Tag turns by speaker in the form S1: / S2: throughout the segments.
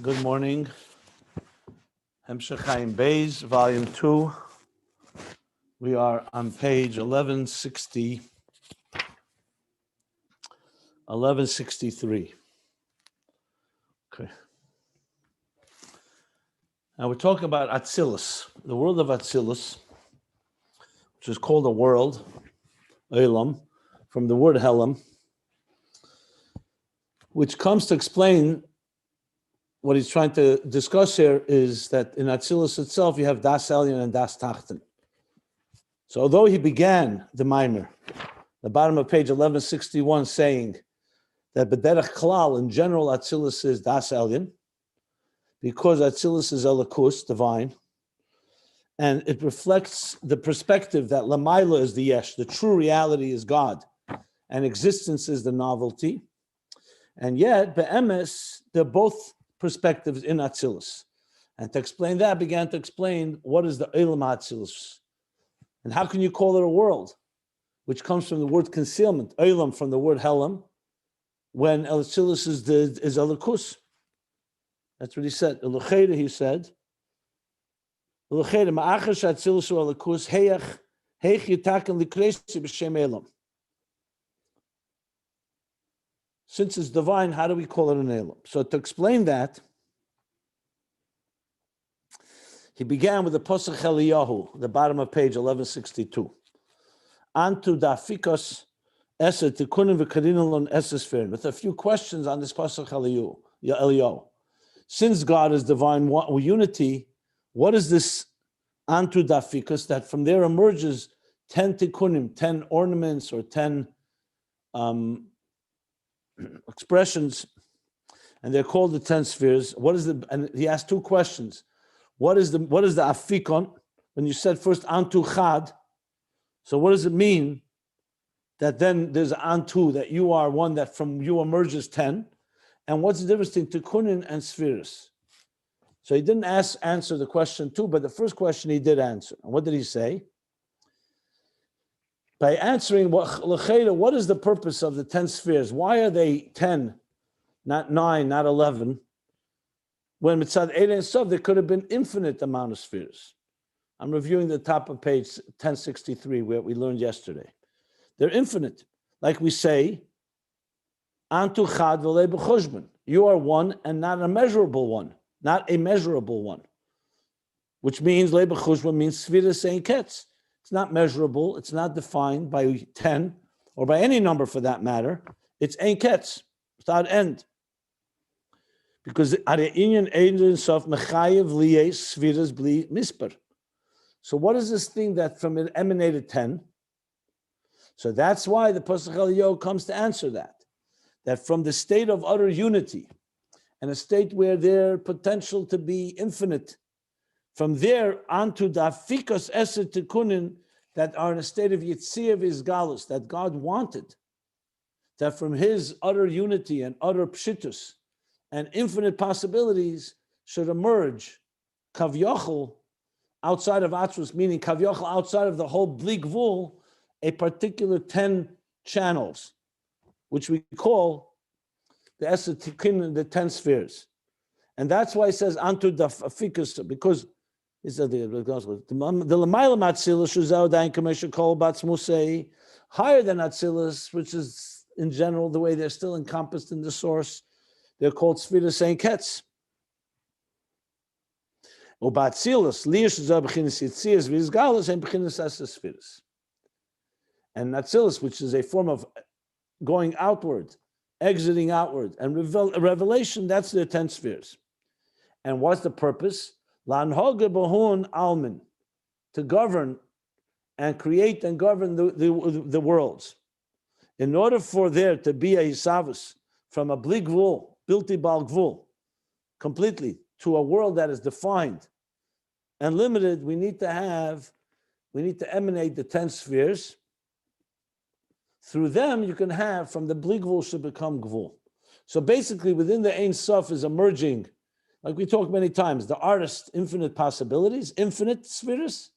S1: Good morning. Hemshech Beis, Volume 2. We are on page 1163. Okay. Now we're talking about Atzilus, the world of Atzilus, which is called a world, Elam, from the word Helam, which comes to explain what he's trying to discuss here is that in Atzilus itself, you have Das Elyon and Das Tachten. So although he began the Maimer, the bottom of page 1161, saying that B'derech Klal, in general, Atzilus is Das Elyon, because Atzilus is Elikus, divine, and it reflects the perspective that Lamaila is the Yesh, the true reality is God, and existence is the novelty. And yet, Be'emes, they're both perspectives in Atzilus. And to explain that, began to explain what is the Elam Atzilus. And how can you call it a world? Which comes from the word concealment, Elam from the word Helam, when Atzilus is Elikus. That's what he said. Elocheda, he said. Elocheda, ma'achar she'Atzilus hu Elikus, heich yitaken likresi b'shem Elam. Since it's divine, how do we call it an Elam? So to explain that, he began with the Pasuk Eliyahu, the bottom of page 1162. Antu dafikos eser tikunim v'karinalon esesferin, with a few questions on this Pasuk Eliyahu. Since God is divine unity, what is this Antu dafikos, that from there emerges 10 tikunim, 10 ornaments or 10 expressions, and they're called the 10 spheres. What is the? And he asked two questions. What is the afikon? When you said first antu chad, so what does it mean that then there's antu, that you are one that from you emerges 10? And what's the difference between tikunin and Sefiros? So he didn't answer the question two, but the first question he did answer. And what did he say? By answering what is the purpose of the 10 spheres? Why are they 10, not 9, not 11? When Mitzad Ein and Sof, there could have been infinite amount of spheres. I'm reviewing the top of page 1063, where we learned yesterday. They're infinite. Like we say, Antu Chad v'lei b'choshbon. You are one and not a measurable one, not a measurable one. Which means, lei b'choshbon means Sefiros ein ketz. It's not measurable. It's not defined by 10 or by any number for that matter. It's ein ketz, without end. Because Ayin Ein Sof mechayev liyei Sefiros bli misper. So what is this thing that from it emanated 10? So that's why the Pasuk Eliyahu comes to answer that. That from the state of utter unity and a state where their potential to be infinite, from there onto the afikos eser tikunin that are in a state of yitzia v'izgalus, that God wanted, that from His utter unity and utter pshitus and infinite possibilities should emerge kavyochel outside of Atzilus, meaning kavyochel outside of the whole bli gvul, a particular 10 channels, which we call the eser tikunin, the 10 spheres. And that's why he says antu the afikos, because he said the Lamaylam Atzilus Shuzau Dain Kamesha Kol Batzmusei, higher than Atzilus, which is in general the way they're still encompassed in the source. They're called Sefiros ein ketz. Or Batzilus Liyash Shuzau B'chinas Yitzias V'Yizgalus and B'chinas Eses Sefiros. And Atzilus, which is a form of going outward, exiting outward, and revelation, that's their 10 spheres. And what's the purpose? To govern and create and govern the worlds. In order for there to be a hisavus from a bli gvul, bilti bal gvul, completely, to a world that is defined and limited, we need to emanate the 10 spheres. Through them, you can have, from the bli gvul should become gvul. So basically, within the Ein Sof is emerging, like we talked many times, the artist's infinite possibilities, infinite Sefiros,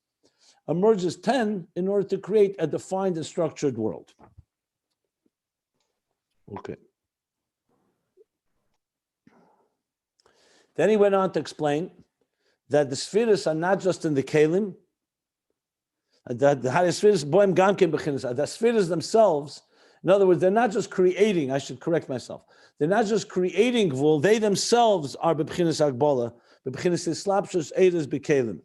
S1: emerges 10 in order to create a defined and structured world. Okay. Then he went on to explain that the Sefiros are not just in the Kelim, the Sefiros themselves, in other words, they're not just creating, I should correct myself, they're not just creating Gvul, they themselves are B'B'chinas Agbola, B'B'chinas Islapshus Eidos B'Kelim.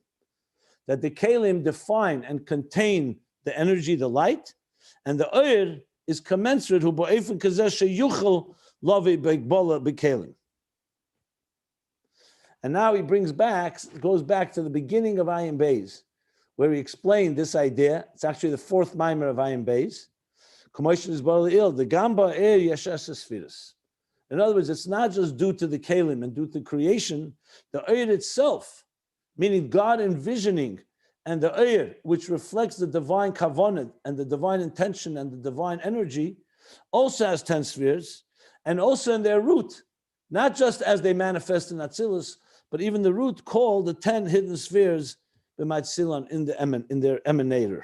S1: That the Kelim define and contain the energy, the light, and the Oyer is commensurate who Bo'efen Kazeh Sheyuchel Lavi B'Gbola B'Kelim. And now he goes back to the beginning of Ayin Beis, where he explained this idea. It's actually the fourth mimer of Ayin Beis. The Gamba Er Yeshes Sefiros. In other words, it's not just due to the Kelim and due to creation, the Oyer itself, meaning God envisioning, and the Oyer, which reflects the divine kavanah and the divine intention and the divine energy, also has 10 spheres, and also in their root, not just as they manifest in Atzilus, but even the root called the 10 hidden spheres in their emanator.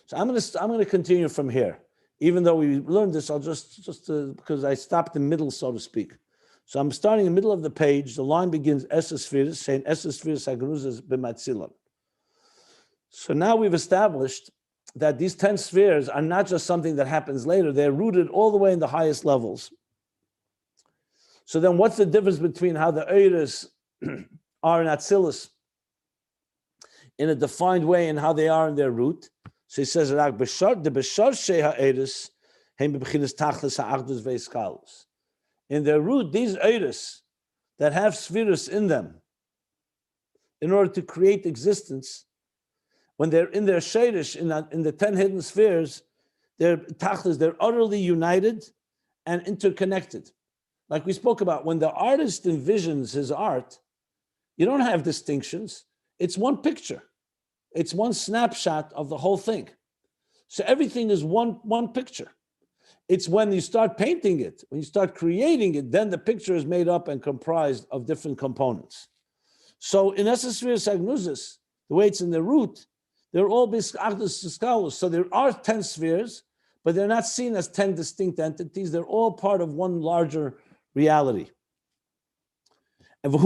S1: So I'm going to continue from here. Even though we learned this, I'll because I stopped in the middle, so to speak. So I'm starting in the middle of the page. The line begins Sefiros, saying Sefiros Hagnuzas b'Matzilan. So now we've established that these 10 spheres are not just something that happens later. They're rooted all the way in the highest levels. So then what's the difference between how the Eidos are in Atzilus in a defined way and how they are in their root? So he says, in their root, these Eidos that have Sefiros in them, in order to create existence, when they're in their Sheidish, in the 10 hidden spheres, they're utterly united and interconnected. Like we spoke about, when the artist envisions his art, you don't have distinctions. It's one picture. It's one snapshot of the whole thing. So everything is one picture. It's when you start painting it, when you start creating it, then the picture is made up and comprised of different components. So in Sefiros Hagnuzas, the way it's in the root, they're all bis'achdus. So there are 10 spheres, but they're not seen as 10 distinct entities. They're all part of one larger reality. And that's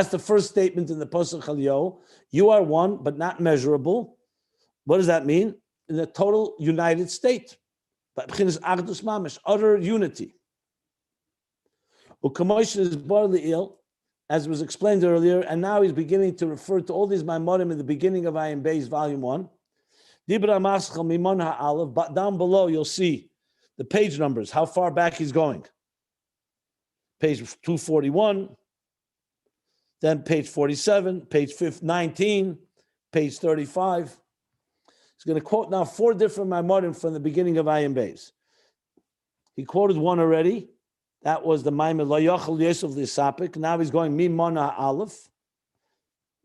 S1: the first statement in the Pasuk Chaliyo. You are one, but not measurable. What does that mean? In a total united state. Utter unity. As was explained earlier, and now he's beginning to refer to all these Maimorim in the beginning of Ayin Beis, volume 1. But down below you'll see the page numbers, how far back he's going. Page 241, then page 47, page 19, page 35. He's going to quote now 4 different Maimorim from the beginning of Ayin Beis. He quoted one already. That was the Maimon Lo Yochel Yosef L'Sapik. Now he's going Mimona Aleph.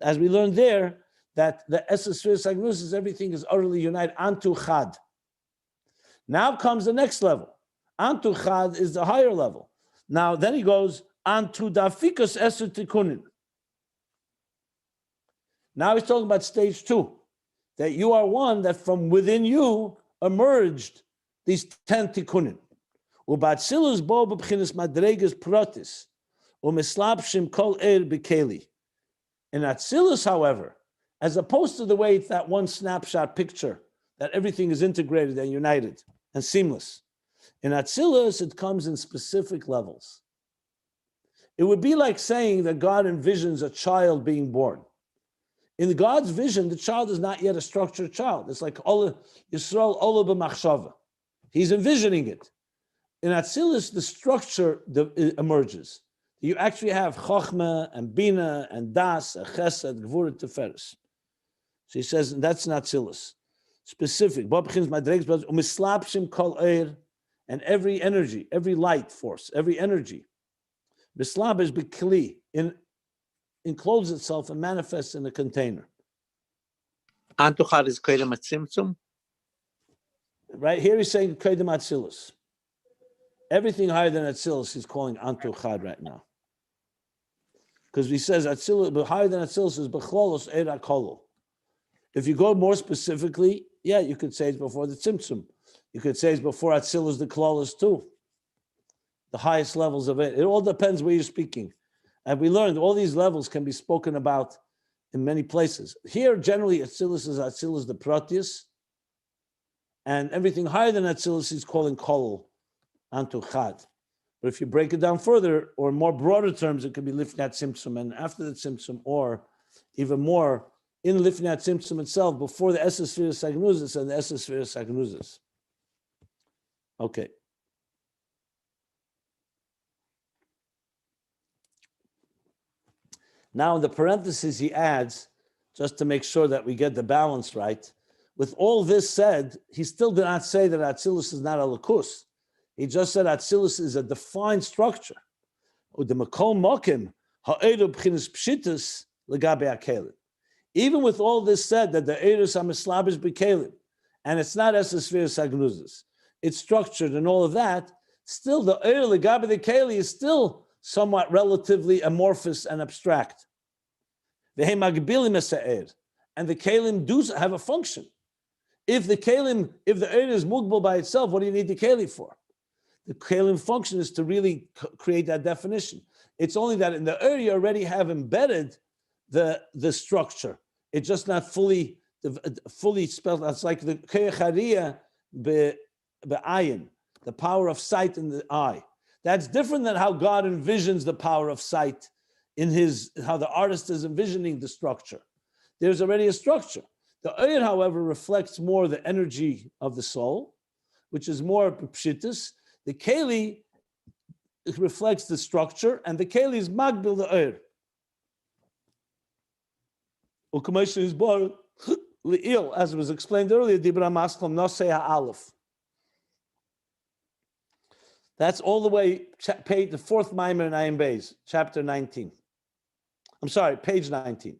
S1: As we learned there, that the Sefiros Hagnuzas, everything is utterly united. Antu Chad. Now comes the next level. Antu Chad is the higher level. Now then he goes Antu Dafikus Eser Tikunin. Now he's talking about stage 2, that you are one, that from within you emerged these 10 Tikunin. U'B'Atzilus bo b'B'chinas madregas protis u'mislapshim kol er b'keli. In Atzilus, however, as opposed to the way it's that one snapshot picture, that everything is integrated and united and seamless. In Atzilus, it comes in specific levels. It would be like saying that God envisions a child being born. In God's vision, the child is not yet a structured child. It's like Yisrael Ola b'machshava. He's envisioning it. In Atzilus, the structure emerges. You actually have Chochmah and Bina and Das, and Chesed, Gvura, Teferes. So he says that's not Atzilus. Specific. And every energy, every light force, every energy, Mislab is b'kli, encloses itself and manifests in a container.
S2: Antuchad is Kedem Tzimtzum.
S1: Right here he's saying Kedem Atzilus. Everything higher than Atzilus he's calling Antuchad right now. Because he says Atzilus, but higher than Atzilus is B'chlolos Eira Kolol. If you go more specifically, yeah, you could say it's before the Tzimtzum. You could say it's before Atzilus the Klolos too. The highest levels of it. It all depends where you're speaking. And we learned all these levels can be spoken about in many places. Here, generally, Atzilus is Atzilus the Proteus. And everything higher than Atzilus is calling Kol Antu Chad. But if you break it down further, or in more broader terms, it could be Lifnat Tzimtzum, and after the Tzimtzum, or even more, in Lifnat Tzimtzum itself, before the Sefiros Agnuzis and the Sefiros Agnuzis. Okay. Now in the parentheses he adds, just to make sure that we get the balance right, with all this said, he still did not say that Atzilus is not a lakus. He just said Atzilus is a defined structure. Even with all this said that the Eirus HaMislabish B'Kelim, and it's not Sefiros Agnuzis, it's structured and all of that, still the Eir L'Gabe the Keli is still somewhat relatively amorphous and abstract. And the Kelim do have a function. If the Eir is mugbal by itself, what do you need the Keli for? The Kelim function is to really create that definition. It's only that in the Eir you already have embedded the structure. It's just not fully spelled. It's like the Ke'echariya Ayin, the power of sight in the eye. That's different than how God envisions the power of sight in how the artist is envisioning the structure. There's already a structure. The Ayin, however, reflects more the energy of the soul, which is more pshitus. The Keli reflects the structure, and the Keli is magbil the Ayin. As was explained earlier, Dibra Maslam Nosei Ha'alef. That's all the way, the fourth Maimer in Ayin Beis, chapter 19. I'm sorry, page 19.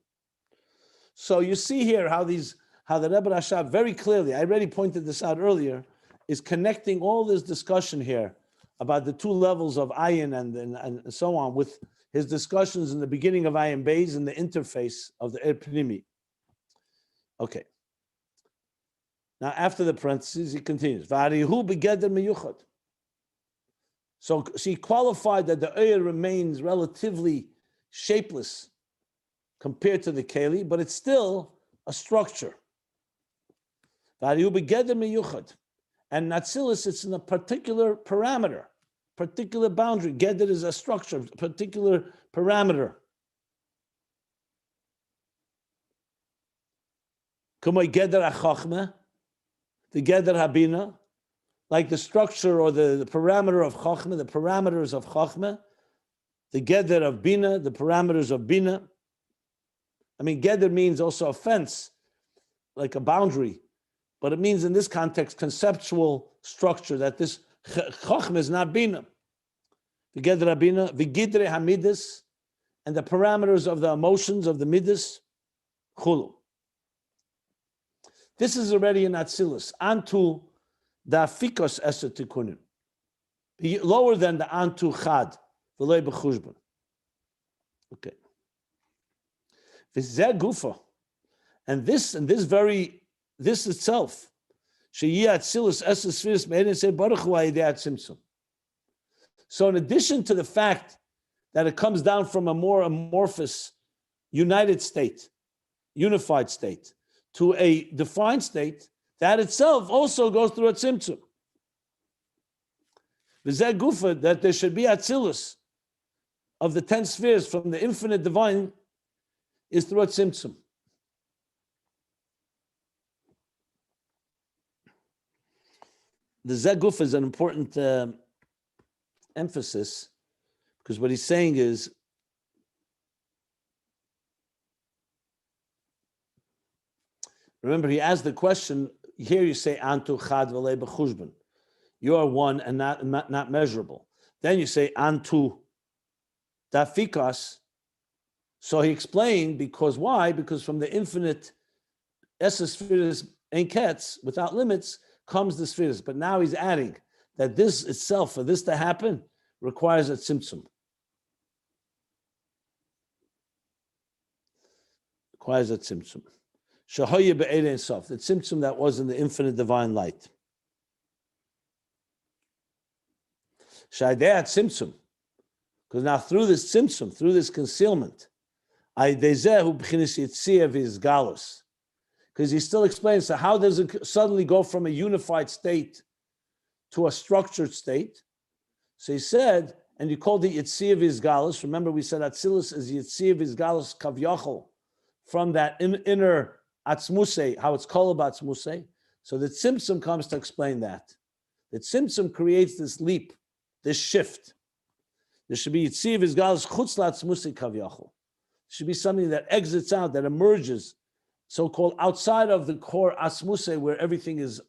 S1: So you see here how the Rebbe Rashab very clearly, I already pointed this out earlier, is connecting all this discussion here about the two levels of Ayin and so on with his discussions in the beginning of Ayin Beis and the interface of the Pnimi. Okay. Now after the parentheses, he continues. V'arihu begeder miyuchad. So she qualified that the Eir remains relatively shapeless compared to the Keli, but it's still a structure. And Atzilus, it's in a particular parameter, particular boundary. Geder is a structure, particular parameter. Kumay Geder HaChochmeh, the Geder HaBina, like the structure or the parameter of Chochmah, the parameters of Chochmah, the Geder of Bina, the parameters of Bina. I mean, Geder means also a fence, like a boundary, but it means in this context, conceptual structure, that this Chochmah is not Bina. The Geder HaBina, the Gidre HaMidas, and the parameters of the emotions of the Midas, Chulu. This is already in Atzilus. Antu da fikos eser tikunim, lower than the antu chad, v'lei b'chushbon. Okay. V'zeh gufa, and this itself, sheyi Atzilus eser Sefiros me'edin say baruch hu ha'idei Tzimtzum. So in addition to the fact that it comes down from a more amorphous, united state, unified state, to a defined state, that itself also goes through a tzimtzum. V'zeh gufa, that there should be Atzilus of the 10 spheres from the infinite divine is through a tzimtzum. The zeh gufa is an important emphasis, because what he's saying is, remember, he asked the question, here you say, Antu chad v'lei b'chushbon. You are one and not measurable. Then you say, Antu dafikas. So he explained, because why? Because from the infinite Sefiros enketz, without limits, comes the Sefiros. But now he's adding that this itself, for this to happen, requires a tzimtzum. Requires a tzimtzum. Shahoye be'erein sof, the tzimtzum that was in the infinite divine light. Shaydei Tzimtzum. Because now through this Tzimtzum, through this concealment, because he still explains, so how does it suddenly go from a unified state to a structured state? So he said, and you called it Yitzir Vizgalus. Remember, we said Atzilus is Yitzir Vizgalus Kavyachol, from that inner Atzmuse, how it's called Atzmuse. So the Tzimtzum comes to explain that. The Tzimtzum creates this leap, this shift. There should be Yitzir Vizgalus Chutz Latzmuse Kavyachol. Should be something that exits out, that emerges, so-called outside of the core Atzmuse, where everything is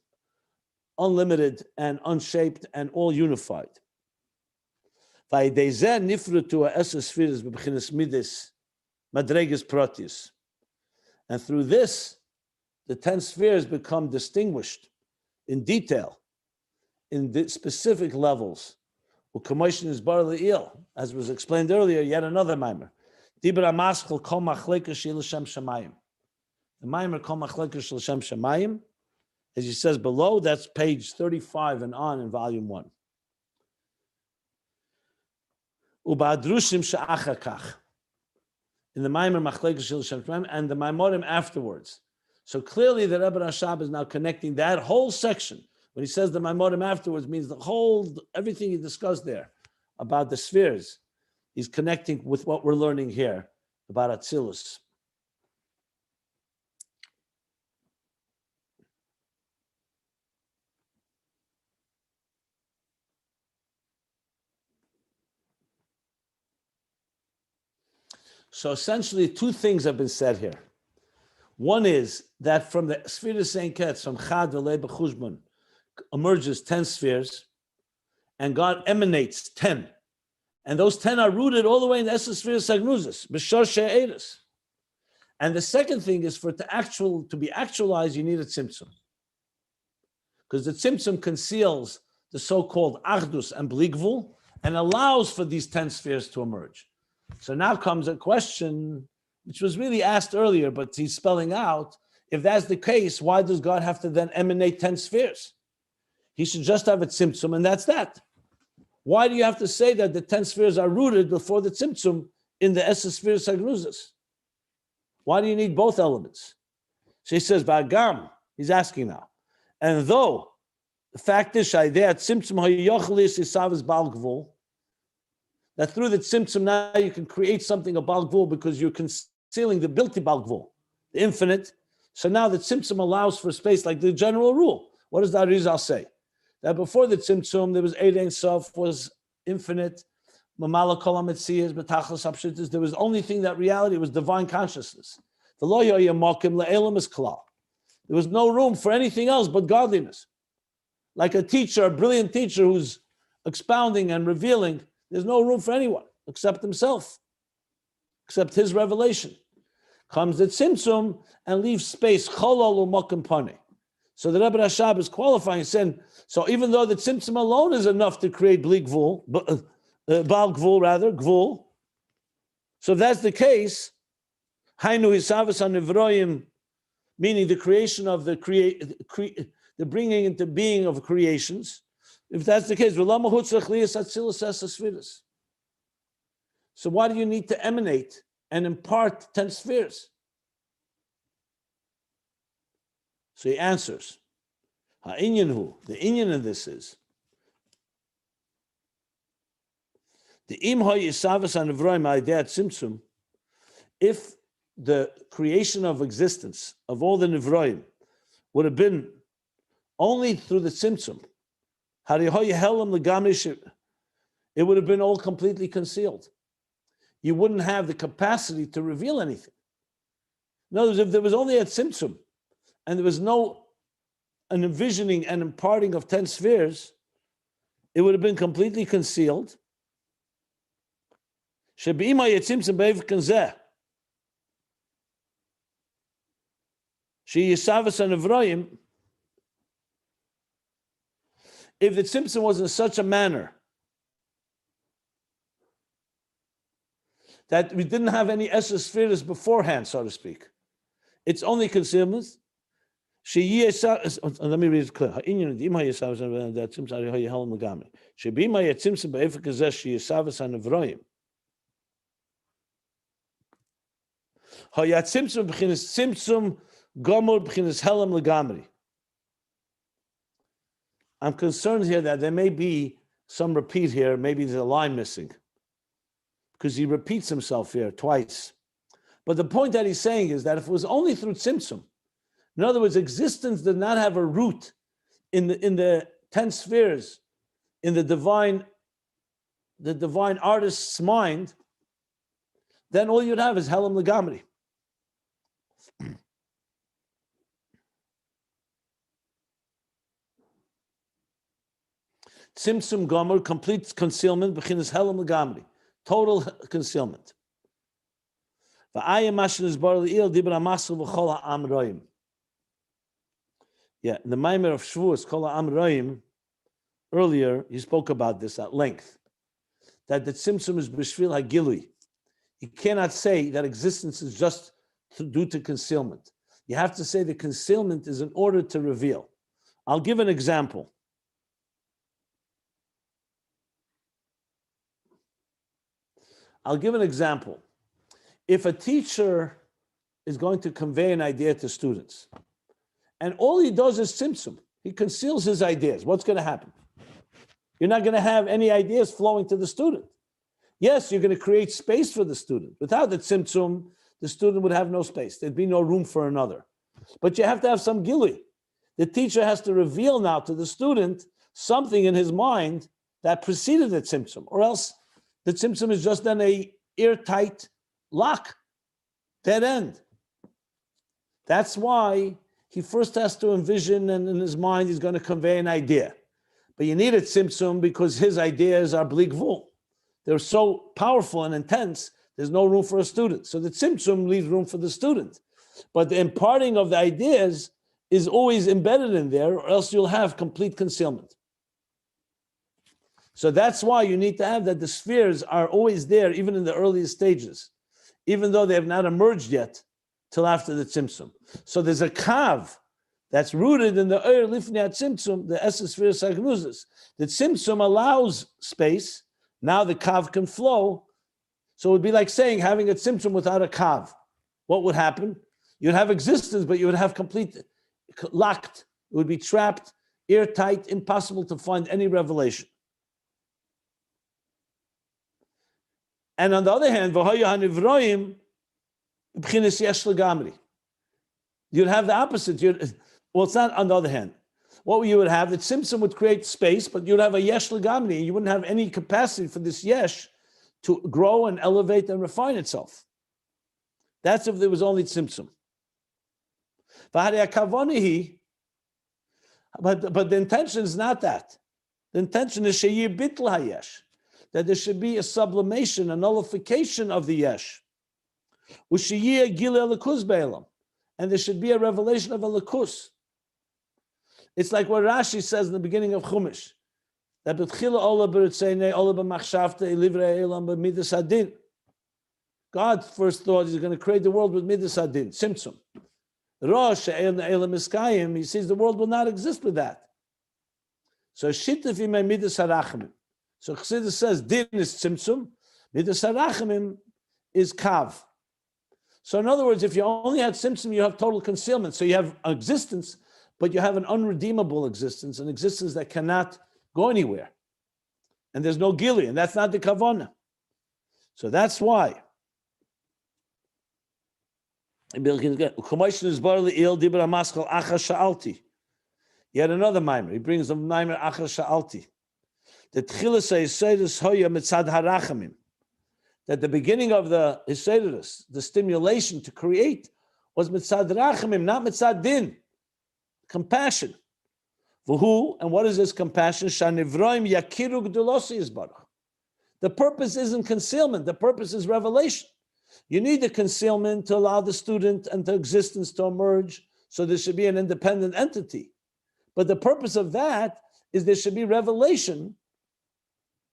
S1: unlimited and unshaped and all unified. And through this, the 10 spheres become distinguished in detail, in the specific levels. As was explained earlier, yet another mimer. The mimer kol machlekes shel Shem Shamayim, as he says below, that's page 35 and on in volume 1. Ubadrushim she'achakach, in the mimer machlekes shel Shem Shamayim, and the maimorim afterwards. So clearly the Rebbe Rashab is now connecting that whole section. When he says the maimorim afterwards, means the whole, everything he discussed there about the spheres. He's connecting with what we're learning here about Atzilus. So essentially, two things have been said here. One is that from the Sefiros Ein Ketz, from Chad V'Lei B'Chushbon, emerges 10 spheres, and God emanates 10. And those 10 are rooted all the way in the essence sphere of Sagnuzis, B'Shor She'eris. And the second thing is for it to be actualized, you need a Tzimtzum. Because the Tzimtzum conceals the so-called Achdus and Bligvul and allows for these 10 spheres to emerge. So now comes a question, which was really asked earlier, but he's spelling out, if that's the case, why does God have to then emanate 10 spheres? He should just have a Tzimtzum, and that's that. Why do you have to say that the 10 spheres are rooted before the Tzimtzum in the Essence sphere Sagnuzis? Why do you need both elements? So he says, V'agam, he's asking now. And though the fact is, that through the Tzimtzum now you can create something of Baal Gvul because you're concealing the Bilti Baal Gvul, the infinite. So now the Tzimtzum allows for space, like the general rule. What does the Arizal say? That before the Tzimtzum, there was Ein Sof, was infinite. Mamala Kol HaMetzias, B'tachlis HaPshitas. There was only thing that reality was divine consciousness. There was no room for anything else but godliness. Like a teacher, a brilliant teacher who's expounding and revealing, there's no room for anyone except himself, except his revelation. Comes the Tzimtzum and leaves space. Cholol u'mokim panei. So the Rebbe Rashab is qualifying, saying, so even though the Tzimtzum alone is enough to create Bli Gvul, Baal Gvul rather, Gvul. So if that's the case, Hainu Hisavas HaNivroim, meaning the creation of the bringing into being of creations. If that's the case, so why do you need to emanate and impart 10 spheres? So he answers, Ha'inyan the inyan in this is, the im ha'yisavas ha'nevroim ha'idei tzimtzum, if the creation of existence of all the nevroim would have been only through the tzimtzum, it would have been all completely concealed. You wouldn't have the capacity to reveal anything. In other words, if there was only a tzimtzum and there was no an envisioning and imparting of 10 spheres, it would have been completely concealed. If the Tzimtzum was in such a manner that we didn't have any Esser spheres beforehand, so to speak, it's only concealment. Let me read it clear. Ha'inyan d'im ha'yesavas ha'nevrayim tzimtzum ari ha'yehalim l'gamri. Shebim ha'yetzimtzum ba'efek hazeh she'yesavas ha'nevrayim. Ha'yatzimtzum b'chinas tzimtzum gomor b'chinas helam l'gamri. I'm concerned here that there may be some repeat here. Maybe there's a line missing because he repeats himself here twice. But the point that he's saying is that if it was only through tzimtzum, in other words, existence did not have a root in the 10 spheres, in the divine artist's mind, then all you'd have is helam legamri. Tzimtzum gomer, complete concealment, b'chinas helam legamri, total concealment. V'ayim mashin is bar li'il dibra masul v'chol ha'am roim. Yeah, in the Maimer of Shavuos, Kol Ha'am Roim, earlier he spoke about this at length, that the Tzimtzum is b'shvil ha'gilui. You cannot say that existence is just due to concealment. You have to say the concealment is in order to reveal. I'll give an example. If a teacher is going to convey an idea to students, and all he does is tzimtzum, he conceals his ideas, what's going to happen? You're not going to have any ideas flowing to the student. Yes, you're going to create space for the student. Without the tzimtzum, the student would have no space. There'd be no room for another. But you have to have some gilui. The teacher has to reveal now to the student something in his mind that preceded the tzimtzum, or else the tzimtzum is just then a airtight lock, dead end. That's why he first has to envision, and in his mind he's going to convey an idea. But you need a tzimtzum because his ideas are bli gvul. They're so powerful and intense, there's no room for a student. So the tzimtzum leaves room for the student. But the imparting of the ideas is always embedded in there, or else you'll have complete concealment. So that's why you need to have that the spheres are always there, even in the earliest stages, even though they have not emerged yet till after the tzimtzum. So there's a kav that's rooted in the lifnei tzimtzum, the Sefiros Agnuzis. The tzimtzum allows space. Now the kav can flow. So it would be like saying having a tzimtzum without a kav. What would happen? You'd have existence, but you would have complete locked. It would be trapped, airtight, impossible to find any revelation. And on the other hand, you'd have the opposite. Well, it's not on the other hand. What you would have, the tzimtzum would create space, but you'd have a yesh legamri. You wouldn't have any capacity for this yesh to grow and elevate and refine itself. That's if there was only tzimtzum. But the intention is not that. The intention is sheyir bitl hayesh, that there should be a sublimation, a nullification of the yesh. U'sheyir gil elikus be'elam, and there should be a revelation of elikus. It's like what Rashi says in the beginning of Chumash, that b'tchila ola b'ritzeinei ola b'machshavta ilivrei elam b'midas hadin. God first thought he's going to create the world with midas hadin, tzimtzum. Rosh elam iskayim, he sees the world will not exist with that. So shittif imay midas harachamim. So Chassidus says din is tzimtzum, midas harachamim is kav. So in other words, if you only had tzimtzum, you have total concealment. So you have existence, but you have an unredeemable existence, an existence that cannot go anywhere. And there's no gili, and that's not the kavanah. So that's why. Yet another mimer. He brings the mimer achar sha'alti. The tchilas ha'yiseidus hoya mitzad harachamim. That the beginning of the Sefiros, the stimulation to create, was mitzad rachamim, not mitzad din. Compassion. V'hu, and what is this compassion? Shanivroim yakiru gdulosi yisbarach. The purpose isn't concealment. The purpose is revelation. You need the concealment to allow the student and the existence to emerge, so there should be an independent entity. But the purpose of that is there should be revelation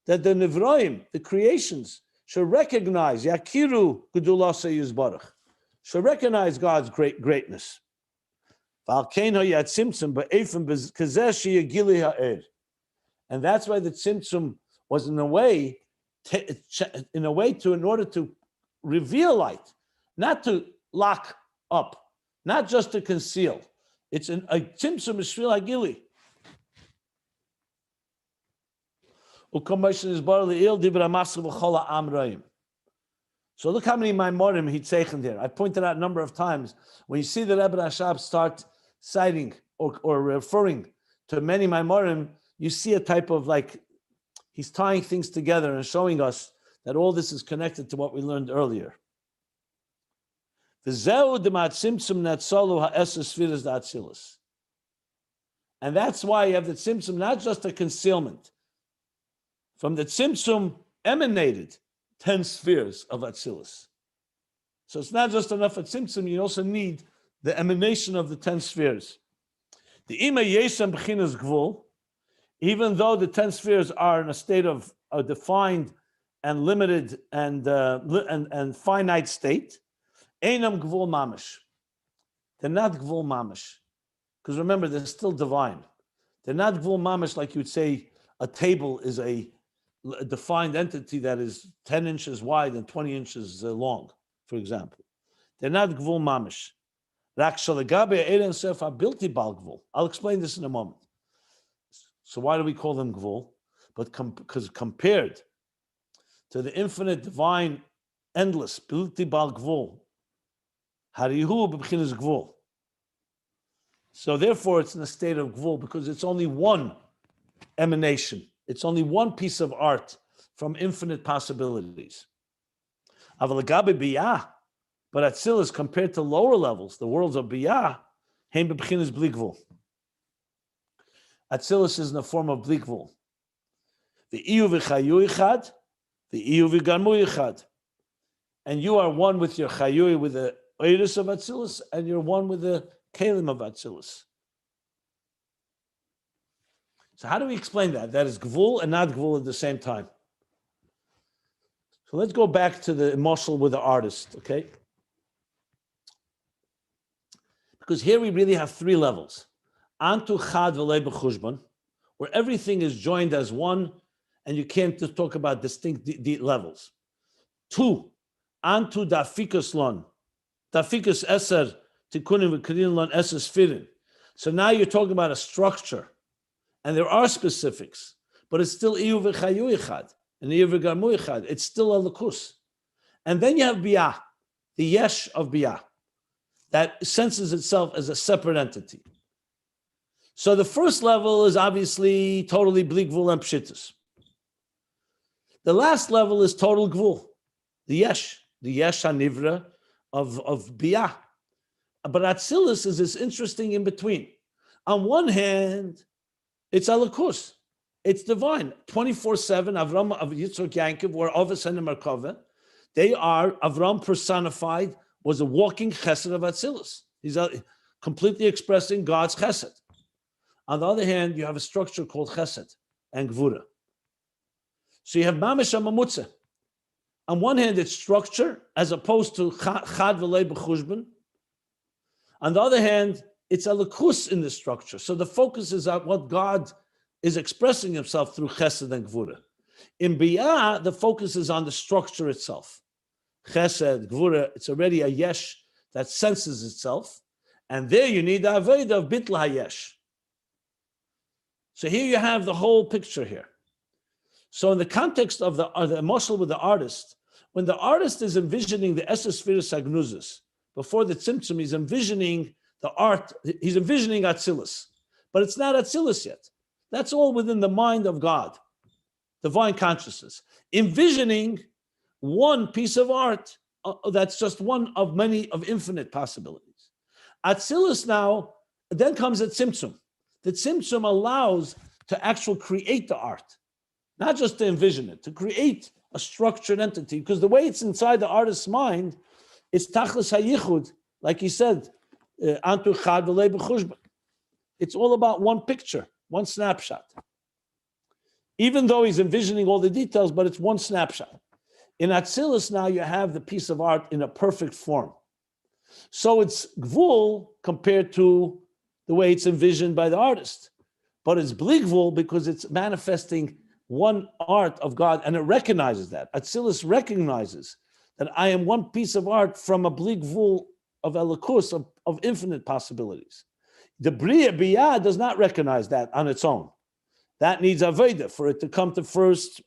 S1: that the nivroim, the creations, should recognize yakiru gdulasa yizbarach, should recognize God's greatness. And that's why the Tzimtzum was in a way in order to reveal light, not to lock up, not just to conceal. It's a Tzimtzum Shvil Hagili. So look how many Maimorim he taken there. I pointed out a number of times when you see the Rebbe Rashab start citing or referring to many Maimorim, you see a type of like he's tying things together and showing us that all this is connected to what we learned earlier. And that's why you have the Tzimtzum, not just a concealment. From the Tzimtzum emanated 10 spheres of Atzilus. So it's not just enough at Tzimtzum, you also need the emanation of the 10 spheres. The Ima Yeshem B'chinas Gvul, even though the 10 spheres are in a state of a defined and limited and finite state, Einam Gvul Mamish. They're not Gvul Mamish. Because remember, they're still divine. They're not Gvul Mamish like you would say a table is a defined entity that is 10 inches wide and 20 inches long, for example. They're not Gvul Mamish. I'll explain this in a moment. So why do we call them Gvul? But because compared to the infinite, divine, endless, Bilti Bal Gvul, Harihu b'b'chinas Gvul. So therefore it's in a state of Gvul because it's only one emanation. It's only one piece of art from infinite possibilities. Avalagabe biyah, but Atzilus compared to lower levels, the worlds of biyah, heim b'b'chinas bli Gvul. Atzilus is in the form of bli Gvul. The iyu v'chayu ichad, the iyu v'garmu ichad. And you are one with your chayu, with the oiris of Atzilus, and you're one with the kelim of Atzilus. So how do we explain that? That is Gvul and not Gvul at the same time. So let's go back to the emotional with the artist, okay? Because here we really have three levels. Antu chad v'lei b'chushban, where everything is joined as one, and you can't just talk about distinct levels. Two, antu dafikus lon, dafikus eser tikunim v'kedin lon eser sfirin. So now you're talking about a structure. And there are specifics, but it's still iyu v'chayu ichad and iyu v'garmu ichad. It's still a lakus. And then you have biyah, the yesh of biyah, that senses itself as a separate entity. So the first level is obviously totally bli gvul and pshitus. The last level is total gvul, the yesh hanivra of biyah. But Atzilus is this interesting in between. On one hand, it's alakus. It's divine. 24/7, Avram of Yitzchak Yankov, were Avos and Merkava. They are, Avram personified, was a walking chesed of Atzilus. He's completely expressing God's chesed. On the other hand, you have a structure called chesed and gvura. So you have mamish mamutza. On one hand, it's structure, as opposed to chad v'lei b'chushban. On the other hand, it's a lakus in the structure. So the focus is on what God is expressing himself through chesed and gvura. In biyah, the focus is on the structure itself. Chesed, gvura, it's already a yesh that senses itself. And there you need the aveda of bitl hayesh. So here you have the whole picture here. So in the context of the emotional with the artist, when the artist is envisioning the Sefiros hagnuzos, before the Tzimtzum, he's envisioning the art, he's envisioning Atzilus, but it's not Atzilus yet. That's all within the mind of God, divine consciousness. Envisioning one piece of art that's just one of many of infinite possibilities. Atzilus now, then comes a Tzimtzum. The Tzimtzum allows to actually create the art, not just to envision it, to create a structured entity, because the way it's inside the artist's mind, it's tachlis hayichud, like he said, antu chad v'lei b'chushban. It's all about one picture, one snapshot. Even though he's envisioning all the details, but it's one snapshot. In Atzilus now you have the piece of art in a perfect form. So it's gvul compared to the way it's envisioned by the artist. But it's bligvul because it's manifesting one art of God, and it recognizes that. Atzilus recognizes that I am one piece of art from a bligvul of elikus, of infinite possibilities. The Bria Biyah does not recognize that on its own. That needs Aveda for it to come to first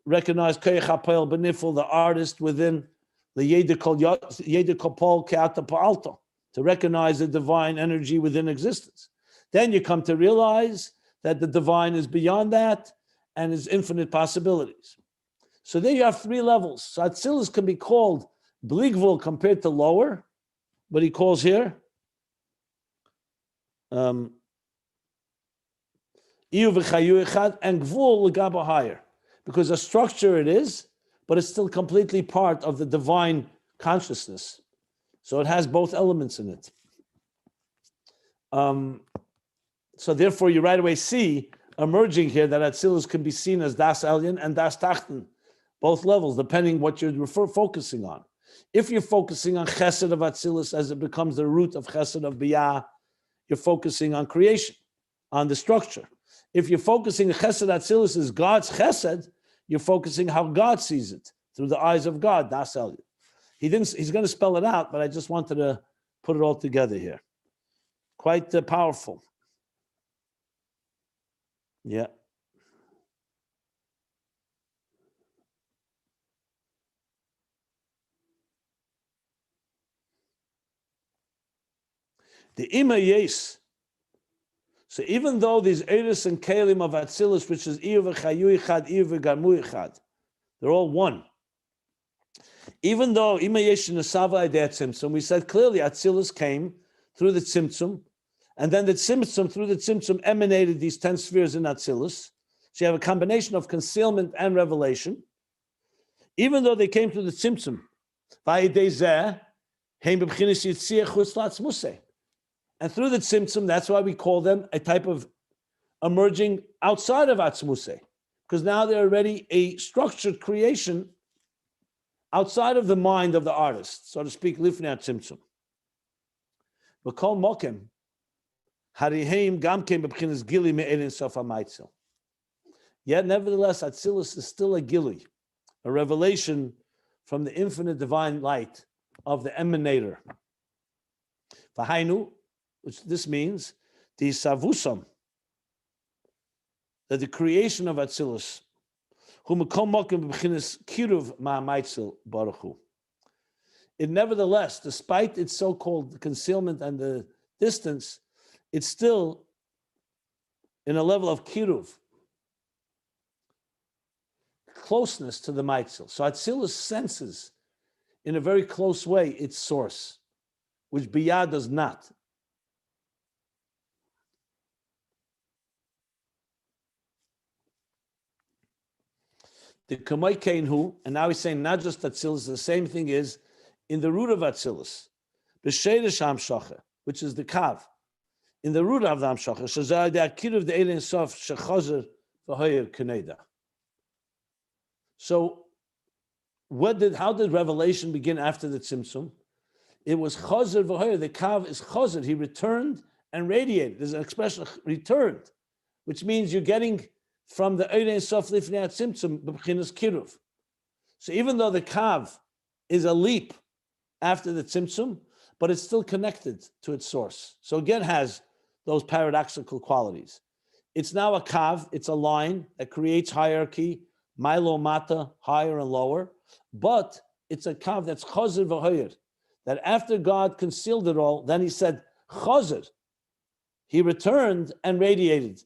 S1: recognize Koyach HaPoel Benifel, the artist within the Yedikol Pol Keata Pa'alto, to recognize the divine energy within existence. Then you come to realize that the divine is beyond that and is infinite possibilities. So there you have three levels. So Atzilus can be called Bligvul compared to lower, what he calls here, and Gvul Legaba higher, because a structure it is, but it's still completely part of the divine consciousness. So it has both elements in it. So therefore, you right away see emerging here that Atzilus can be seen as Das Elyon and Das Tachten, both levels, depending what you're focusing on. If you're focusing on Chesed of Atzilus as it becomes the root of Chesed of Biyah, you're focusing on creation, on the structure. If you're focusing on Chesed Atzilus as God's Chesed, you're focusing how God sees it through the eyes of God. Das Elyon. He's going to spell it out, but I just wanted to put it all together here. Quite powerful. Yeah. The Ima Yes. So even though these Eris and Kalim of Atzilus, which is Iyuv v'Chayu Echad, Iyuv v'Garmu Echad, they're all one. Even though Ima Yesh Nesava Idei Tzimtzum, we said clearly Atzilus came through the Tzimtzum, and then the Tzimtzum, through the Tzimtzum, emanated these 10 spheres in Atzilus. So you have a combination of concealment and revelation. Even though they came through the Tzimtzum, and through the Tzimtzum, that's why we call them a type of emerging outside of Atzmuse, because now they're already a structured creation outside of the mind of the artist, so to speak, Lifnei Tzimtzum. V'kol mokem, hariheim gamkem b'bchinas gili me'elin sof ha'maitzil. Yet, nevertheless, Atzilus is still a gili, a revelation from the infinite divine light of the emanator. V'hainu, which this means, the savusam, that the creation of Atzilus, it nevertheless, despite its so-called concealment and the distance, it's still in a level of kiruv, closeness to the Maitzel. So Atzilus senses in a very close way its source, which Biyah does not. The Kamai Kainhu, and now he's saying not just Atzilus, the same thing is in the root of Atzilus, B'Sheidish Hamshacha, which is the Kav. In the root of the Hamshacha, Shazai the Akir of the Ein Sof Shechazer v'Hoyer Keneda. So, how did revelation begin after the Tzimtzum? It was Chazer v'Hoyer. The Kav is Chazer. He returned and radiated. There's an expression, returned, which means you're getting from the Ein Sof Lifnei Tzimtzum b'Bchinas Kiruv. So even though the Kav is a leap after the Tzimtzum, but it's still connected to its source. So again, has those paradoxical qualities. It's now a Kav, it's a line that creates hierarchy, Milo Mata, higher and lower, but it's a Kav that's Chazer v'Hoyer, that after God concealed it all, then he said, Chazer, he returned and radiated.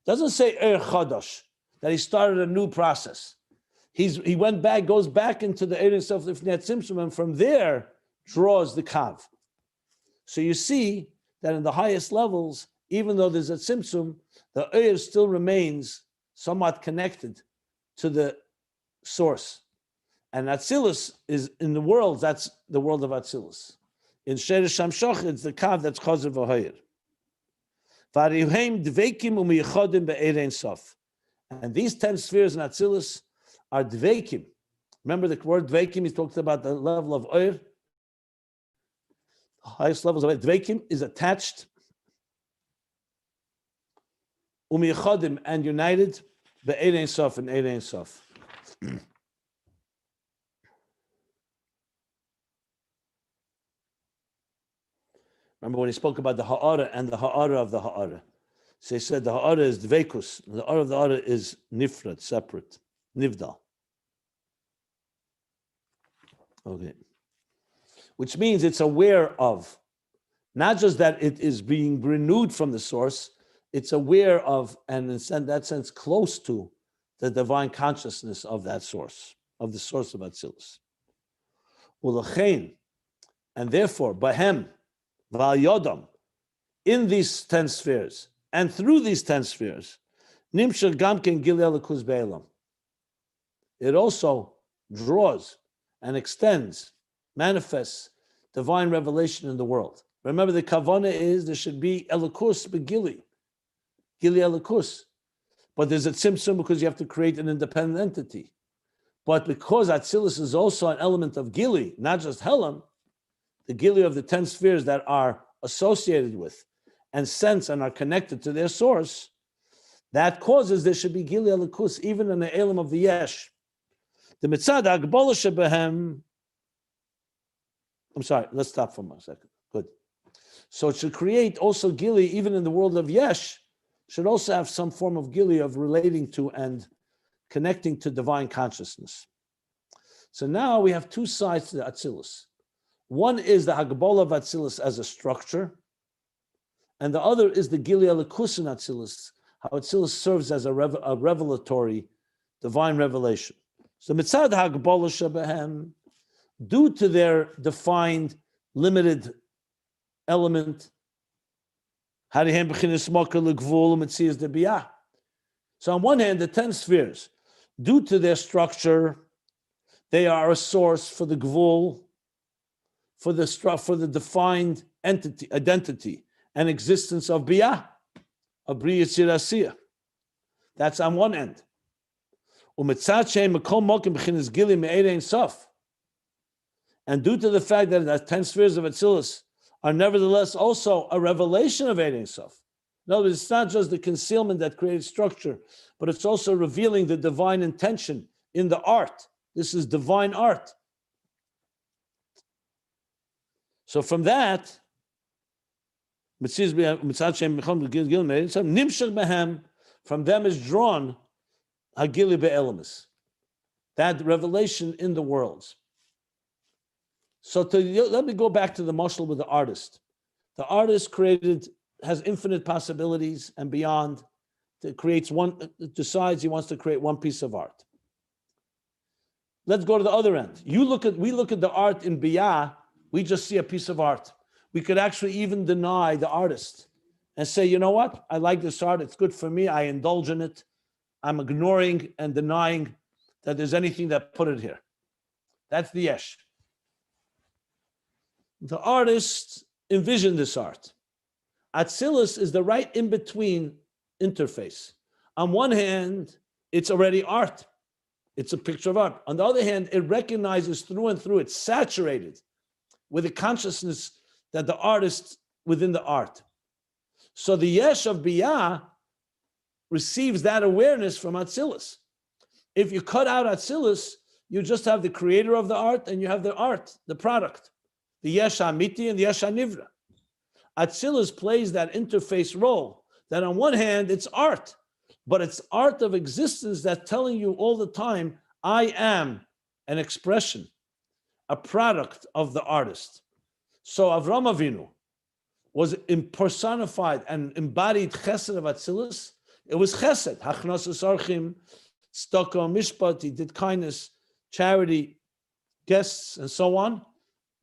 S1: Doesn't say Chadash, that he started a new process. He went back, goes back into the Ein Sof Lifnei Tzimtzum, and from there draws the Kav. So you see that in the highest levels, even though there's a Tzimtzum, the Eir still remains somewhat connected to the source. And Atzilus is in the world, that's the world of Atzilus. In Sherish Hamshach, it's the Kav that's Chazer v'Hoyer. And these 10 spheres in Atzilus are dveikim. Remember the word dveikim, he talked about the level of oir. The highest levels of it. Dveikim is attached umiyachadim, and united, be'ed Ein Sof and Eid Ein Sof. Remember when he spoke about the ha'ara and the ha'ara of the ha'ara. So he said the ha'ara is dveikus, the ha'ara of the ha'ara is nifrat, separate, nivdal. Okay. Which means it's aware of, not just that it is being renewed from the source, it's aware of, and in that sense, close to the divine consciousness of that source, of the source of Atzilus. Ulachein, and therefore, Bahem, Va'yodam, in these 10 spheres, and through these 10 spheres, Nimshar Gamken Gilel Kuz Be'elam. It also draws and extends, manifests divine revelation in the world. Remember, the kavana is there should be elikus begili, gili elikus. But there's a tzimtzum because you have to create an independent entity. But because Atzilus is also an element of gili, not just helam, the gili of the 10 spheres that are associated with and sense and are connected to their source, that causes there should be gili elikus even in the elam of the yesh. The mitzad hagbola shebehem. I'm sorry, let's stop for a second. Good. So it should create also gili, even in the world of yesh, should also have some form of gili of relating to and connecting to divine consciousness. So now we have two sides to the Atzilus. One is the hagbola of Atzilus as a structure, and the other is the gili elikus in Atzilus, how Atzilus serves as a revelatory divine revelation. So mitzad hagbola shebehem, due to their defined, limited element, so on one hand, the 10 spheres, due to their structure, they are a source for the gvul, for the defined entity, identity, and existence of biyah, of bri yitzir asiyah. That's on one end. And due to the fact that the 10 spheres of Atzilus are nevertheless also a revelation of Eid Ein Sof. In other words, it's not just the concealment that creates structure, but it's also revealing the divine intention in the art. This is divine art. So from that, from them is drawn Hagili Be'elamis, that revelation in the worlds. So let me go back to the mashal with the artist. The artist has infinite possibilities and beyond. Decides he wants to create one piece of art. Let's go to the other end. We look at the art in Biyah, we just see a piece of art. We could actually even deny the artist and say, you know what? I like this art, it's good for me, I indulge in it. I'm ignoring and denying that there's anything that put it here. That's the yesh. The artist envisioned this art. Atzilus is the right in-between interface. On one hand, it's already art. It's a picture of art. On the other hand, it recognizes through and through, it's saturated with the consciousness that the artist within the art. So the yesh of Biyah receives that awareness from Atzilus. If you cut out Atzilus, you just have the creator of the art and you have the art, the product. The yesh amiti and the yesh nivra. Atzilus plays that interface role, that on one hand, it's art, but it's art of existence that's telling you all the time, I am an expression, a product of the artist. So Avram Avinu was personified and embodied chesed of Atzilus. It was chesed, hachnosas archim, stoko mishpat, he did kindness, charity, guests, and so on.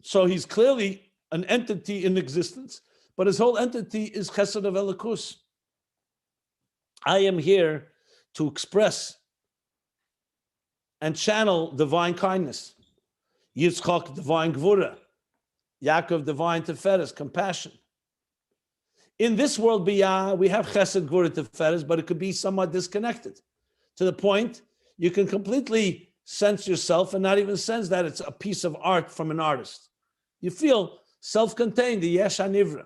S1: So he's clearly an entity in existence, but his whole entity is chesed of elikus. I am here to express and channel divine kindness. Yitzchak, divine gvura. Yaakov, divine teferes, compassion. In this world, biyah, we have chesed, gvura, teferes, but it could be somewhat disconnected to the point you can completely sense yourself and not even sense that it's a piece of art from an artist. You feel self-contained, the yesh hanivra.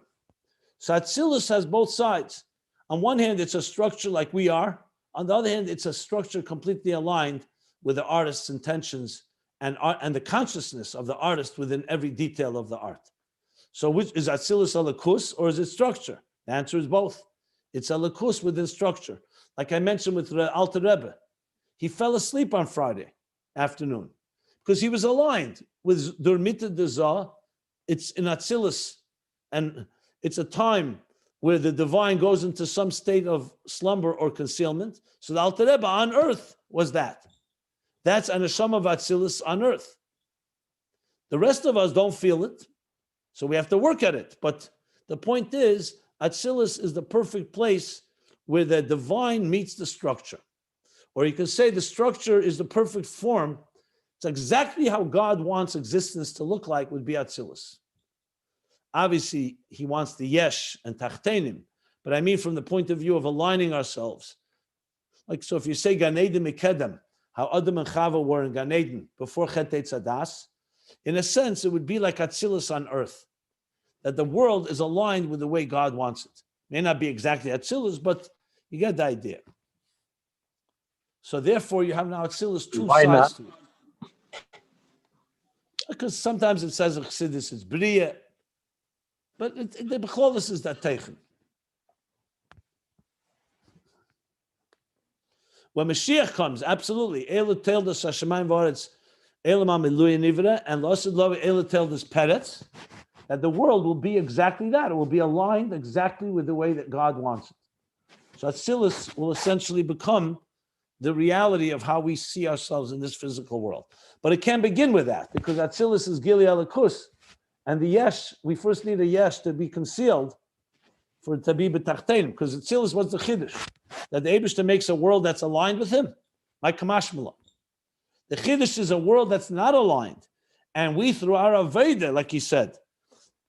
S1: So Atzilus has both sides. On one hand, it's a structure like we are. On the other hand, it's a structure completely aligned with the artist's intentions and the consciousness of the artist within every detail of the art. So which is Atzilus a lakus or is it structure? The answer is both. It's a lakus within structure. Like I mentioned with the Alter Rebbe, he fell asleep on Friday afternoon because he was aligned with Durmita Dezah. It's in Atzilus, and it's a time where the divine goes into some state of slumber or concealment. So the Alter Rebbe on earth was that. That's an neshama of Atzilus on earth. The rest of us don't feel it, so we have to work at it. But the point is, Atzilus is the perfect place where the divine meets the structure. Or you can say the structure is the perfect form. It's exactly how God wants existence to look like would be Atzilus. Obviously, he wants the yesh and tachtenim, but I mean from the point of view of aligning ourselves. Like, so if you say Gan Eden Mekedem, how Adam and Chava were in Gan Eden before Chet Tzadas, in a sense, it would be like Atzilus on earth, that the world is aligned with the way God wants it. May not be exactly Atzilus, but you get the idea. So therefore, you have now Atzilus two
S2: Why
S1: sides
S2: not?
S1: to it. Because sometimes it says Chassidus is Bria, but the Bechlolis is that Teichen. When Mashiach comes, absolutely, Elu Teldas Hashemayim V'Aretz, Elu Mamiluya Nivra, and L'Osid Lo Elu Teldas Peretz, that the world will be exactly that. It will be aligned exactly with the way that God wants it. So Atzilus will essentially become the reality of how we see ourselves in this physical world. But it can't begin with that, because Atzilus is Gili Alakus. And the yesh, we first need a yesh to be concealed for it to be betachtenim, because Atzilus was the chiddush, that the Eibishter makes a world that's aligned with him, like Kamashmala. The chiddush is a world that's not aligned. And we, through our Aveda, like he said,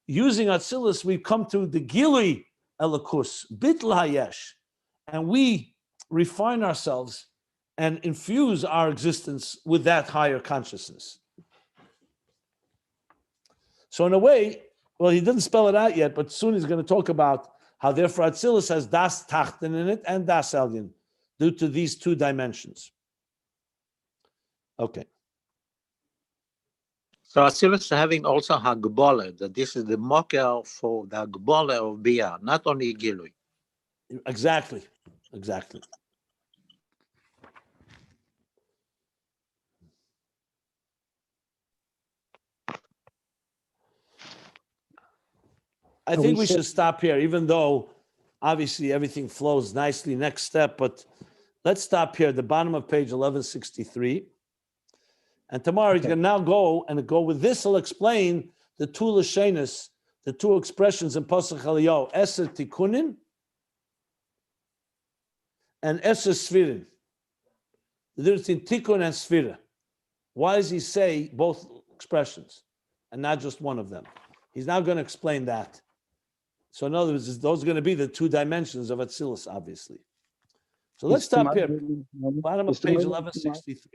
S1: using Atzilus, we've come to the Gili Alakus, Bitl Hayesh, and we refine ourselves and infuse our existence with that higher consciousness. So in a way, well, he didn't spell it out yet, but soon he's going to talk about how therefore Atzilus has das tachten in it and das elyon, due to these two dimensions. Okay.
S2: So Atzilus is having also Hagbole, that this is the mocker for the Hagbole of Bia, not only Gilui.
S1: Exactly. I think we should stop here, even though obviously everything flows nicely. Next step, but let's stop here at the bottom of page 1163. And tomorrow he's going to now go with this. He'll explain the two lashenis, the two expressions in Pasuk Eliyahu, Eser Tikunin and Eser Sfirin. The difference between Tikun and Sfira. Why does he say both expressions and not just one of them? He's now going to explain that. So in other words, those are going to be the two dimensions of Atzilus, obviously. So let's stop here. Bottom of page 1163.